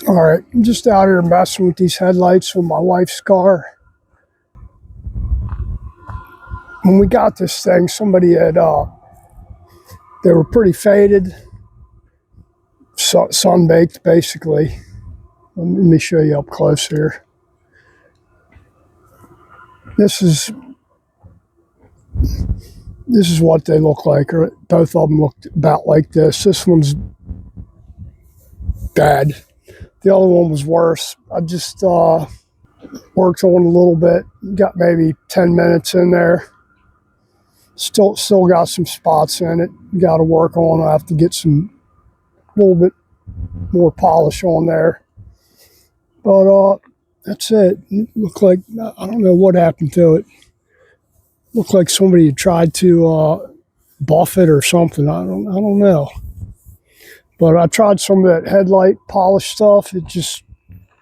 All right, I'm just out here messing with these headlights with my wife's car. When we got this thing, somebody had, they were pretty faded, sun-baked basically. Let me show you up close here. This is what they look like. Both of them looked about like this. This one's bad. The other one was worse. I just worked on a little bit. Got maybe 10 minutes in there. Still got some spots in it. Got to work on. I have to get a little bit more polish on there. But that's it. Looked like, I don't know what happened to it. Looked like somebody had tried to buff it or something. I don't know. But I tried some of that headlight polish stuff. It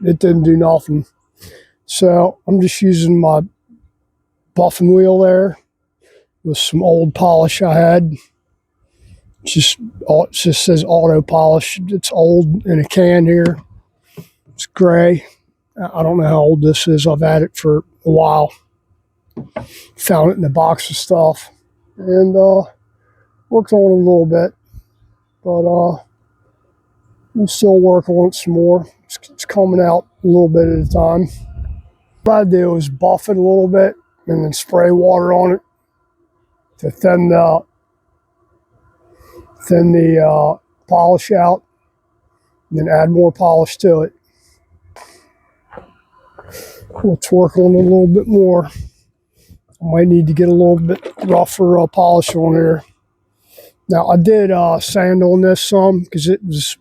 didn't do nothing. So I'm just using my buffing wheel there with some old polish I had. It just says auto polish. It's old in a can here. It's gray. I don't know how old this is. I've had it for a while. Found it in a box of stuff and worked on it a little bit, but I'm still working on it some more. It's coming out a little bit at a time. What I do is buff it a little bit and then spray water on it to thin the polish out, and then add more polish to it. Let's work on it a little bit more. I might need to get a little bit rougher polish on here. Now I did sand on this some because it was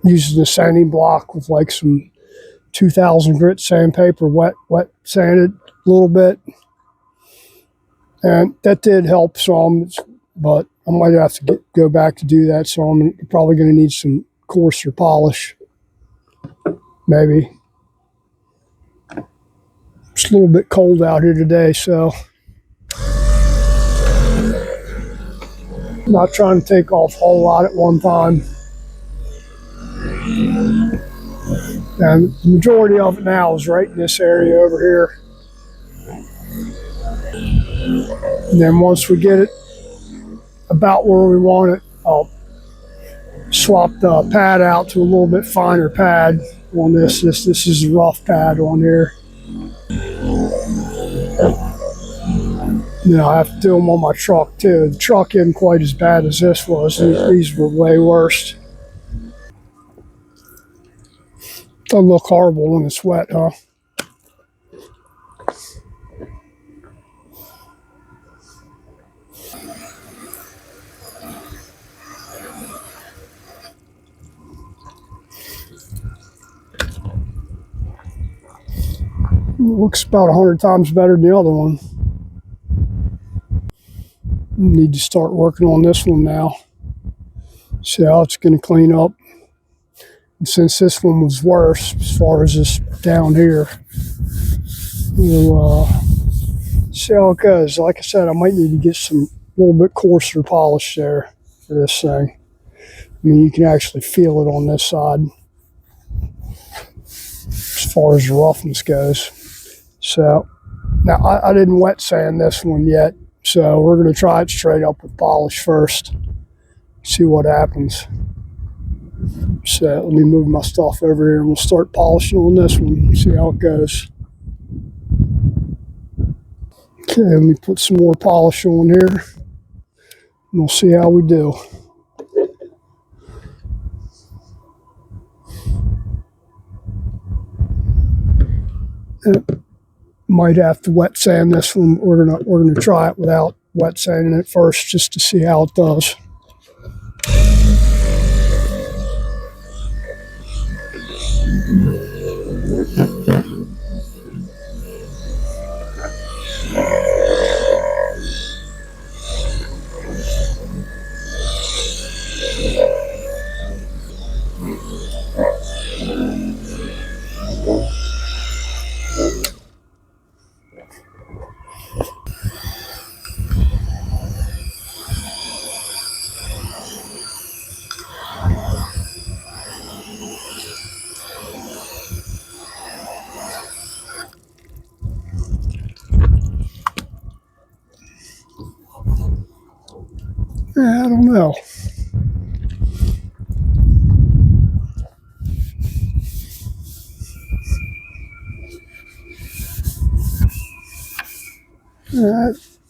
using the sanding block with like some 2000 grit sandpaper, wet sanded a little bit, and that did help some. But I might have to go back to do that. So I'm probably going to need some coarser polish, maybe. It's a little bit cold out here today, so I'm not trying to take off a whole lot at one time. And the majority of it now is right in this area over here. And then once we get it about where we want it, I'll swap the pad out to a little bit finer pad on this. This is a rough pad on here. You know, I have to do them on my truck too. The truck isn't quite as bad as this was. These were way worse. Doesn't look horrible when it's wet, huh? It looks about 100 times better than the other one. Need to start working on this one now. See how it's going to clean up. And since this one was worse as far as this down here, we'll see how it goes. Like I said, I might need to get some little bit coarser polish there for this thing. I mean, you can actually feel it on this side as far as the roughness goes. So now I didn't wet sand this one yet. So we're going to try it straight up with polish first, see what happens. So let me move my stuff over here and we'll start polishing on this one, see how it goes. Okay, let me put some more polish on here and we'll see how we do. Might have to wet sand this one. We're gonna try it without wet sanding it first, just to see how it does. don't know.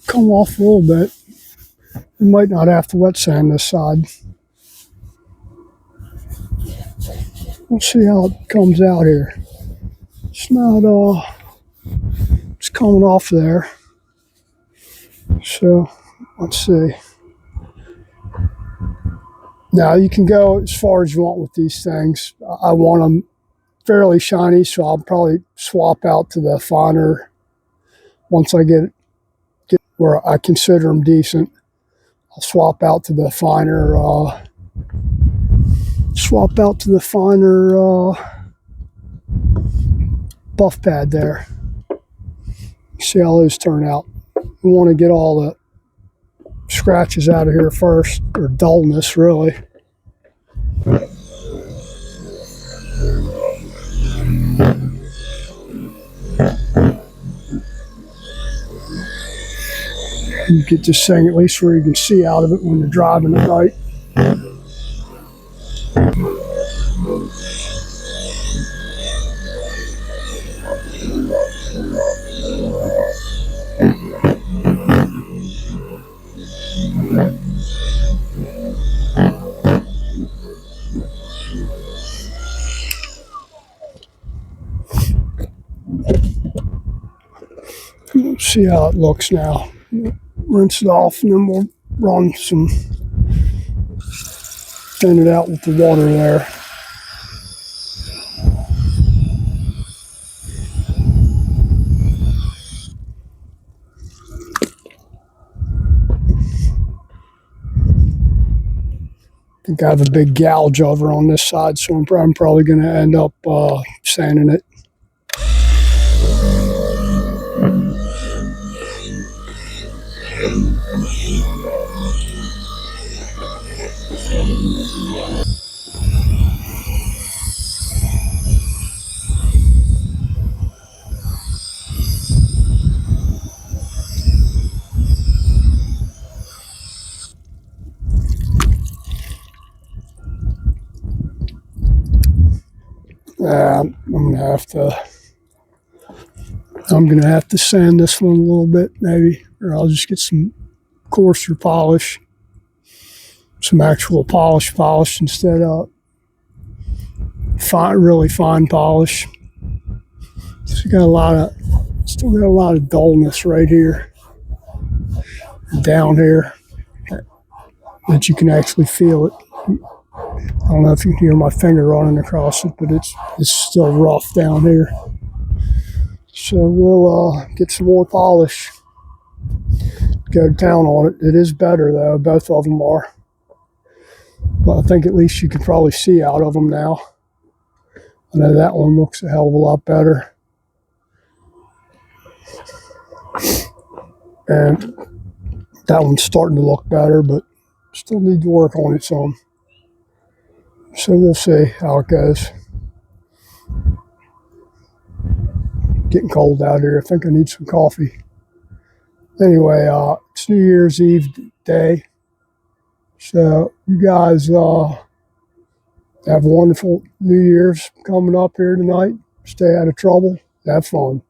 Come off a little bit. We might not have to wet sand this side. We'll see how it comes out here. It's not, it's coming off there. So, let's see. Now, you can go as far as you want with these things. I want them fairly shiny, so I'll probably swap out to the finer once I get where I consider them decent. I'll swap out to the finer, buff pad there. See how those turn out. We want to get all the scratches out of here first, or dullness really. You get this thing at least where you can see out of it when you're driving at night. Let's see how it looks now. Rinse it off, and then we'll run some, thin it out with the water there. I think I have a big gouge over on this side, so I'm probably going to end up sanding it. I'm gonna have to sand this one a little bit, maybe, or I'll just get some coarser polish, some actual polish instead of really fine polish. Still got a lot of dullness right here, down here, that you can actually feel it. I don't know if you can hear my finger running across it, but it's still rough down here. So we'll get some more polish, go to town on it. It is better though, both of them are. But I think at least you can probably see out of them now. I know that one looks a hell of a lot better. And that one's starting to look better, but still need to work on it some. So we'll see how it goes. Getting cold out here. I think I need some coffee. Anyway, it's New Year's Eve day. So you guys have a wonderful New Year's coming up here tonight. Stay out of trouble. Have fun.